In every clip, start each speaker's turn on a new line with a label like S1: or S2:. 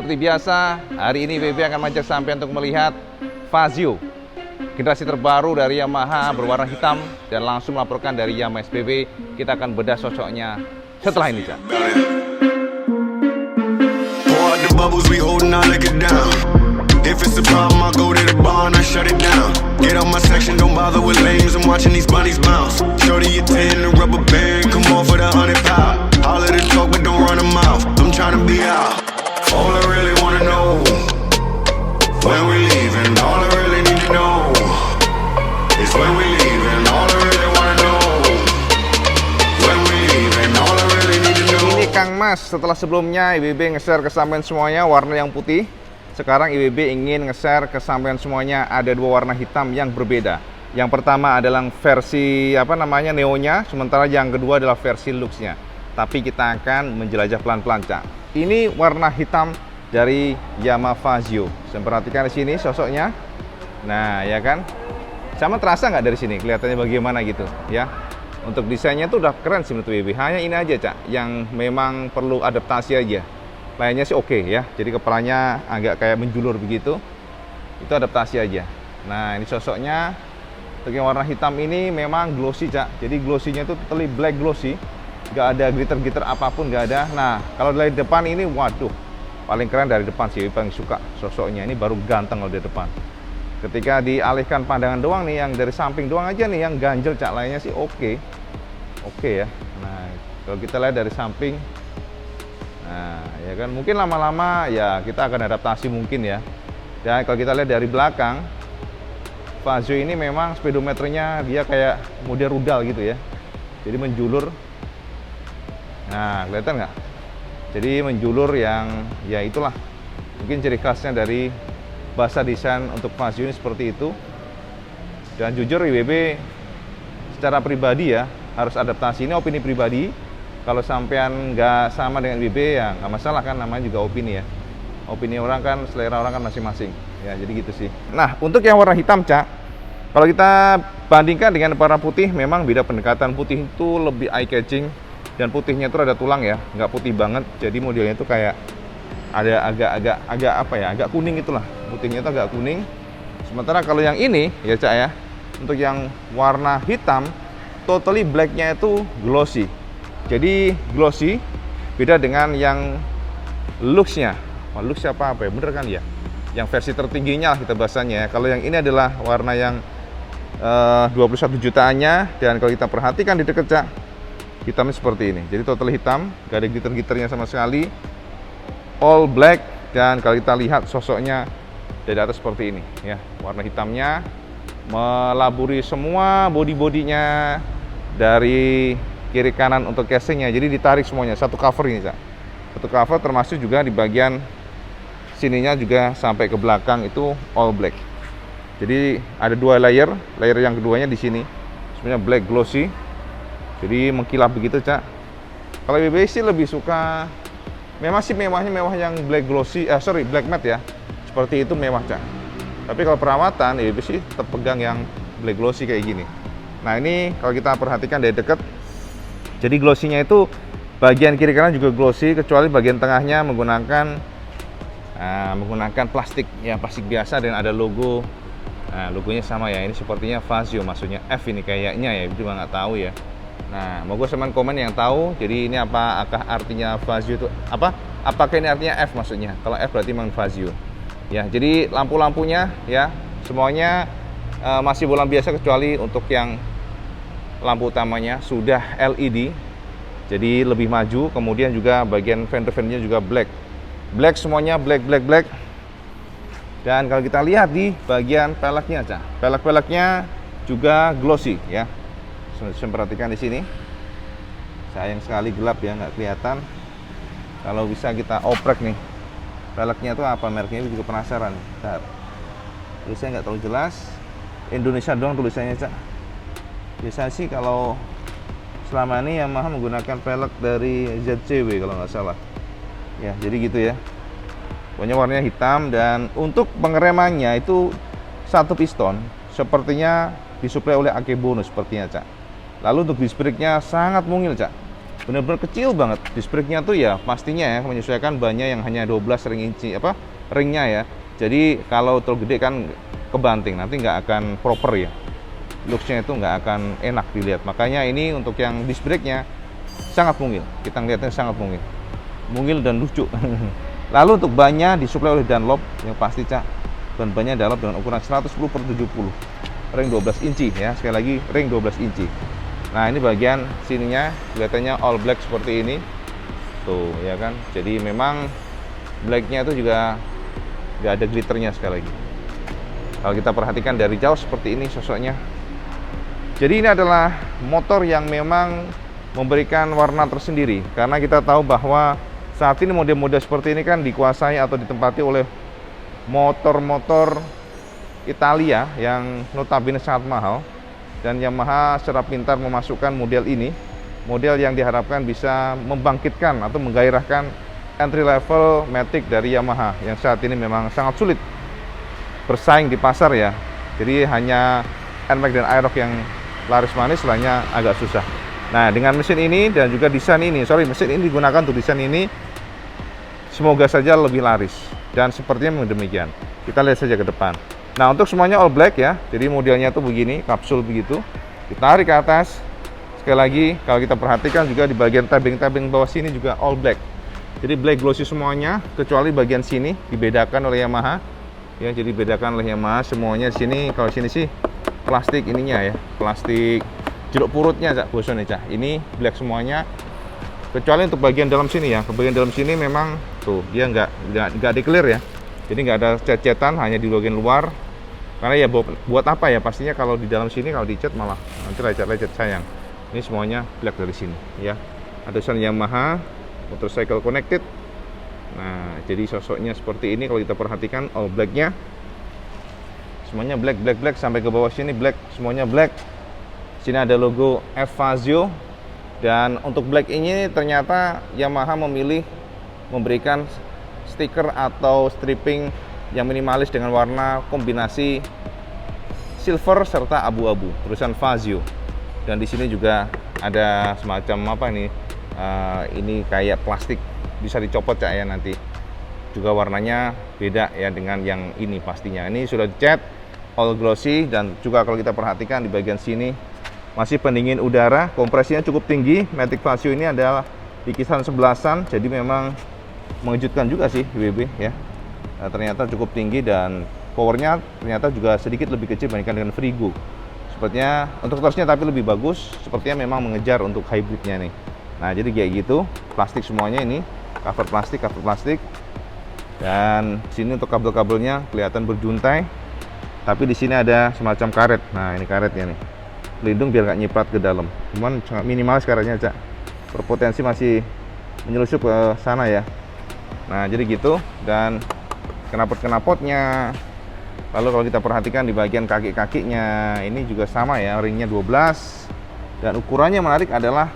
S1: seperti biasa, hari ini IWB akan mengajak sampai untuk melihat Fazio, generasi terbaru dari Yamaha berwarna hitam, dan langsung melaporkan dari Yamaha SPB. Kita akan bedah sosoknya setelah ini, Cak.
S2: If it's a problem, I go to the bar and I shut it down. Get out my section, don't bother with lames. I'm watching these bunnies bounce. Shorty a 10, the rubber band, come on for the 100 pound. All of the talk, but don't run them mouth. I'm trying to be out. All I really wanna know, when we leaving. All I really need to know is when we leaving. All I really wanna know, when we leaving. All I really need to know.
S1: Ini Kang Mas, setelah sebelumnya IWB nge-share ke sampean semuanya warna yang putih. Sekarang IWB ingin nge-share ke sampean semuanya ada dua warna hitam yang berbeda. Yang pertama adalah versi neonya, sementara yang kedua adalah versi luxnya. Tapi kita akan menjelajah pelan-pelan, Cak. Ini warna hitam dari Yamaha Fazio. Saya perhatikan di sini sosoknya. Nah, ya kan? Sama terasa nggak dari sini? Kelihatannya bagaimana gitu, ya? Untuk desainnya tuh udah keren sih menurut IWB. Hanya ini aja, Cak, yang memang perlu adaptasi aja. Lainnya sih oke ya, jadi kepalanya agak kayak menjulur begitu, itu adaptasi aja. Nah, ini sosoknya untuk yang warna hitam ini memang glossy, Cak. Jadi glossy-nya itu totally black glossy, nggak ada glitter-glitter apapun, nggak ada. Nah, kalau dari depan ini, waduh, paling keren dari depan sih, paling suka sosoknya. Ini baru ganteng kalau dari depan. Ketika dialihkan pandangan doang nih, yang dari samping doang aja nih yang ganjel, Cak. Lainnya sih oke ya. Nah, kalau kita lihat dari samping, nah, ya kan, mungkin lama-lama ya kita akan adaptasi mungkin ya. Dan kalau kita lihat dari belakang, Fazio ini memang speedometernya dia kayak model rudal gitu ya. Jadi menjulur. Nah, kelihatan nggak? Jadi menjulur yang ya itulah. Mungkin ciri khasnya dari bahasa desain untuk Fazio ini seperti itu. Dan jujur IWB secara pribadi ya harus adaptasi. Ini opini pribadi. Kalau sampean nggak sama dengan IWB ya nggak masalah kan, namanya juga opini ya. Opini orang kan, selera orang kan masing-masing. Ya, jadi gitu sih. Nah, untuk yang warna hitam, Cak, kalau kita bandingkan dengan warna putih, memang beda pendekatan. Putih itu lebih eye catching, dan putihnya itu ada tulang ya, nggak putih banget. Jadi modelnya itu kayak ada agak kuning itulah. Putihnya itu agak kuning. Sementara kalau yang ini ya, Cak ya, untuk yang warna hitam, totally blacknya itu glossy. Jadi glossy, beda dengan yang luxnya. Lux apa ya? Bener kan ya? Yang versi tertingginya lah kita bahasanya ya. Kalau yang ini adalah warna yang 21 jutaannya. Dan kalau kita perhatikan di dekat, Cak, hitamnya seperti ini. Jadi total hitam, gak ada glitter-glitternya sama sekali. All black. Dan kalau kita lihat sosoknya dari atas seperti ini ya. Warna hitamnya melaburi semua body-bodinya dari kiri kanan untuk casingnya, jadi ditarik semuanya satu cover ini, Cak. Satu cover, termasuk juga di bagian sininya juga sampai ke belakang itu all black. Jadi ada dua layer yang keduanya di sini sebenarnya black glossy, jadi mengkilap begitu, Cak. Kalau IWB sih lebih suka memang sih mewah yang black glossy, black matte ya, seperti itu mewah, Cak. Tapi kalau perawatan IWB sih tetap pegang yang black glossy kayak gini. Nah, ini kalau kita perhatikan dari dekat, jadi glossy-nya itu bagian kiri kanan juga glossy, kecuali bagian tengahnya menggunakan plastik ya, plastik biasa, dan ada logo. Nah, logonya sama ya, ini sepertinya Fazio, maksudnya F ini kayaknya ya, itu juga nggak tahu ya. Nah, moga teman komen yang tahu. Jadi ini apakah artinya Fazio itu apa? Apakah ini artinya F maksudnya? Kalau F berarti memang Fazio. Ya, jadi lampu-lampunya ya semuanya masih bola biasa, kecuali untuk yang lampu utamanya sudah LED, jadi lebih maju. Kemudian juga bagian fender-fendernya juga black semuanya, black. Dan kalau kita lihat di bagian peleknya, Cak, peleknya juga glossy ya. Saya perhatikan di sini, sayang sekali gelap ya, nggak kelihatan. Kalau bisa kita oprek nih, peleknya itu apa mereknya, juga penasaran. Bentar, tulisannya nggak terlalu jelas, Indonesia doang tulisannya, Cak. Biasa sih kalau selama ini Yamaha menggunakan pelek dari ZCW kalau nggak salah. Ya, jadi gitu ya. Pokoknya warnanya hitam, dan untuk pengeremannya itu satu piston, sepertinya disuplai oleh Akebono sepertinya, Cak. Lalu untuk disc brake-nya sangat mungil, Cak. benar-benar kecil banget. Disc brake-nya tuh ya pastinya ya menyesuaikan bannya yang hanya 12 ringnya ya. Jadi kalau terlalu gede kan kebanting, nanti nggak akan proper ya. Looks-nya itu nggak akan enak dilihat. Makanya ini untuk yang disc brake-nya sangat mungil. Kita ngeliatnya sangat mungil. Mungil dan lucu. Lalu untuk bannya disuplai oleh Dunlop yang pasti Cak. Ban-bannya Dunlop dengan ukuran 110/70. Ring 12 inci ya. Sekali lagi ring 12 inci. Nah, ini bagian sininya kelihatannya all black seperti ini. Tuh, ya kan. Jadi memang blacknya itu juga nggak ada glitternya sekali lagi. Kalau kita perhatikan dari jauh seperti ini sosoknya. Jadi ini adalah motor yang memang memberikan warna tersendiri. Karena kita tahu bahwa saat ini model-model seperti ini kan dikuasai atau ditempati oleh motor-motor Italia yang notabene sangat mahal. Dan Yamaha secara pintar memasukkan model ini, model yang diharapkan bisa membangkitkan atau menggairahkan entry level Matic dari Yamaha yang saat ini memang sangat sulit bersaing di pasar ya. Jadi hanya NMAX dan Aerox yang laris manis, lainnya agak susah. Nah, dengan mesin ini dan juga desain ini, mesin ini digunakan untuk desain ini, semoga saja lebih laris. Dan sepertinya demikian. Kita lihat saja ke depan. Nah, untuk semuanya all black ya. Jadi modelnya tuh begini, kapsul begitu. Ditarik ke atas. Sekali lagi, kalau kita perhatikan juga di bagian tabing-tabing bawah sini juga all black. Jadi black glossy semuanya, kecuali bagian sini dibedakan oleh Yamaha. Ya, jadi dibedakan oleh Yamaha semuanya. Sini, kalau sini sih plastik ininya ya, plastik jeruk purutnya Cak, bosone Cak. Ini black semuanya. Kecuali untuk bagian dalam sini ya. Ke bagian dalam sini memang tuh dia nggak declare ya. Jadi nggak ada cat-catan, hanya di bagian luar. Karena ya buat apa ya? Pastinya kalau di dalam sini kalau dicat malah nanti lecet-lecet sayang. Ini semuanya black dari sini ya. Ada tulisan Yamaha Motorcycle Connected. Nah, jadi sosoknya seperti ini kalau kita perhatikan all blacknya. Semuanya black sampai ke bawah sini black, semuanya black. Sini ada logo F Fazio. Dan untuk black ini ternyata Yamaha memilih memberikan stiker atau stripping yang minimalis dengan warna kombinasi silver serta abu-abu, tulisan Fazio. Dan di sini juga ada semacam apa ini? Ini kayak plastik, bisa dicopot Cak ya nanti. Juga warnanya beda ya dengan yang ini pastinya. Ini sudah dicat all glossy dan juga kalau kita perhatikan di bagian sini masih pendingin udara, kompresinya cukup tinggi. Matic Fazio ini adalah di kisaran 11-an, jadi memang mengejutkan juga sih WB ya. Nah, ternyata cukup tinggi dan powernya ternyata juga sedikit lebih kecil dibandingkan dengan Frigo. Sepertinya untuk torsinya tapi lebih bagus, sepertinya memang mengejar untuk hybridnya nih. Nah, jadi kayak gitu, plastik semuanya ini, cover plastik. Dan sini untuk kabel-kabelnya kelihatan berjuntai. Tapi di sini ada semacam karet. Nah, ini karetnya nih. Pelindung biar nggak nyiprat ke dalam. Cuman sangat minimalis karetnya Cak. Berpotensi masih menyelusup ke sana ya. Nah, jadi gitu. Dan knalpot-knalpotnya, lalu kalau kita perhatikan di bagian kaki-kakinya ini juga sama ya, ringnya 12. Dan ukurannya menarik adalah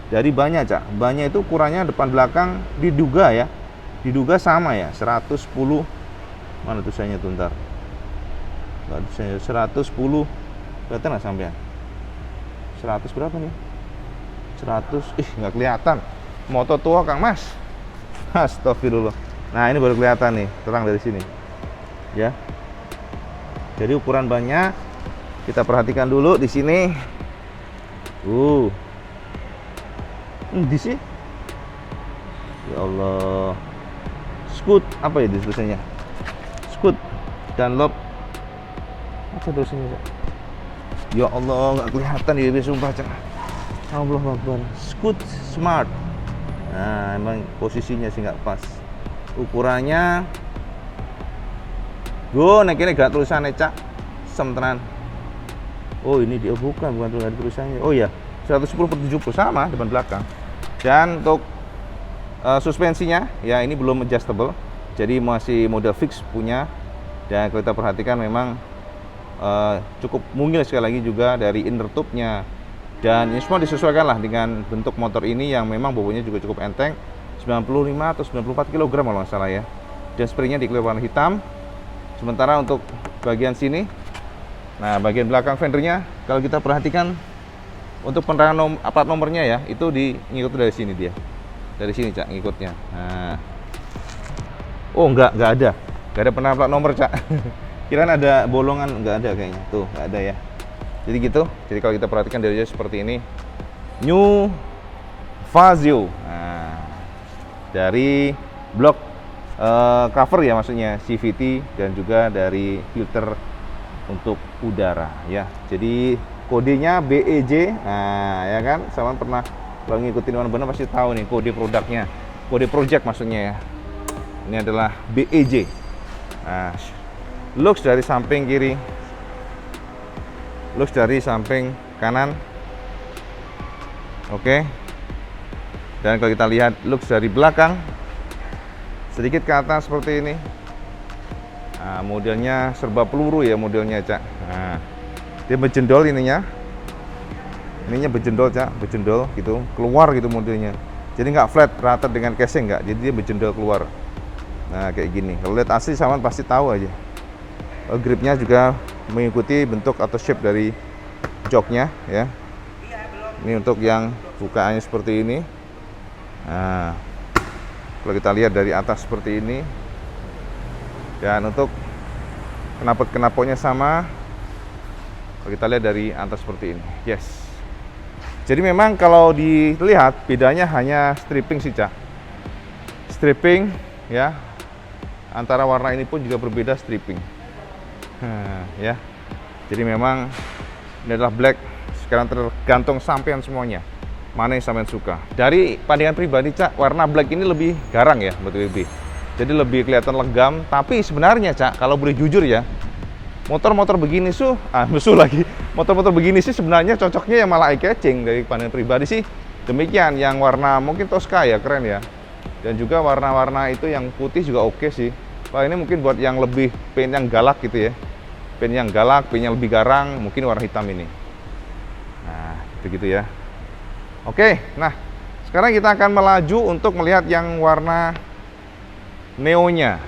S1: dari bannya Cak. Bannya itu ukurannya depan belakang diduga ya, diduga sama ya, 110. Mana tulisannya tuh ntar? 110. Kelihatan nggak sampai? 100 berapa nih? 100, nggak kelihatan. Motor tua Kang Mas. Astagfirullah. Nah, ini baru kelihatan nih, terang dari sini. Ya. Jadi ukuran bannya kita perhatikan dulu di sini. Di sini. Ya Allah. Scoot, apa ya tulisannya? Scoot Dunlop. Apa tulisannya? Ya Allah, nggak kelihatan ya, sumpah Cak. Allahu Akbar. Scoot Smart. Nah, emang posisinya sih nggak pas. Ukurannya nek ini gak tulisannya Cak. Semtenan. Oh, ini dia bukan tulisannya. Oh iya, 110/70 sama depan belakang. Dan untuk suspensinya ya ini belum adjustable. Jadi masih model fix punya. Dan kalau kita perhatikan memang cukup mungil sekali lagi juga dari inner tube-nya. Dan ini semua disesuaikan lah dengan bentuk motor ini yang memang bobotnya juga cukup enteng, 95 atau 94 kg kalau nggak salah ya. Dan springnya di warna hitam. Sementara untuk bagian sini, nah bagian belakang fendernya kalau kita perhatikan Untuk penerangan plat nomornya ya, itu ngikut dari sini dia. Dari sini, Cak, ngikutnya. Nah. Oh, nggak ada. Nggak ada penerangan plat nomor, Cak. Kirain ada bolongan, nggak ada kayaknya. Tuh, nggak ada ya. Jadi gitu. Jadi kalau kita perhatikan dari jauh seperti ini. New Fazio. Nah, dari blok cover ya, maksudnya CVT, dan juga dari filter untuk udara ya. Jadi kodenya BEJ. Nah, ya kan, sama pernah kalau ngikutin benar-benar pasti tahu nih kode produknya, kode project maksudnya ya. Ini adalah BEJ. Nah, looks dari samping kiri, looks dari samping kanan. Oke. Dan kalau kita lihat looks dari belakang, sedikit ke atas seperti ini. Nah, modelnya serba peluru ya modelnya, Cak. Nah, dia berjendol ininya berjendol, Cak, berjendol gitu, keluar gitu modelnya. Jadi nggak flat rata dengan casing, nggak, jadi dia berjendol keluar. Nah, kayak gini. Kalau lihat asli sama pasti tahu aja. Gripnya juga mengikuti bentuk atau shape dari joknya ya. Ini untuk yang bukaannya seperti ini. Nah, kalau kita lihat dari atas seperti ini. Dan untuk knalpotnya sama. Kalau kita lihat dari atas seperti ini. Yes. Jadi memang kalau dilihat bedanya hanya stripping sih, Cak. Stripping ya. Antara warna ini pun juga berbeda stripping. Ya. Jadi memang ini adalah black. Sekarang tergantung sampean semuanya. Mana yang sampean suka. Dari pandangan pribadi, Cak, warna black ini lebih garang ya buat WB. Jadi lebih kelihatan legam. Tapi sebenarnya, Cak, kalau boleh jujur ya, motor-motor begini motor-motor begini sih sebenarnya cocoknya yang malah eye-catching. Dari pandangan pribadi sih demikian. Yang warna mungkin Tosca ya, keren ya. Dan juga warna-warna itu yang putih juga oke sih. Wah, ini mungkin buat yang lebih pengen yang galak gitu ya. Pengen yang galak, pengen yang lebih garang, mungkin warna hitam ini. Nah, begitu ya. Oke, nah sekarang kita akan melaju untuk melihat yang warna neonya.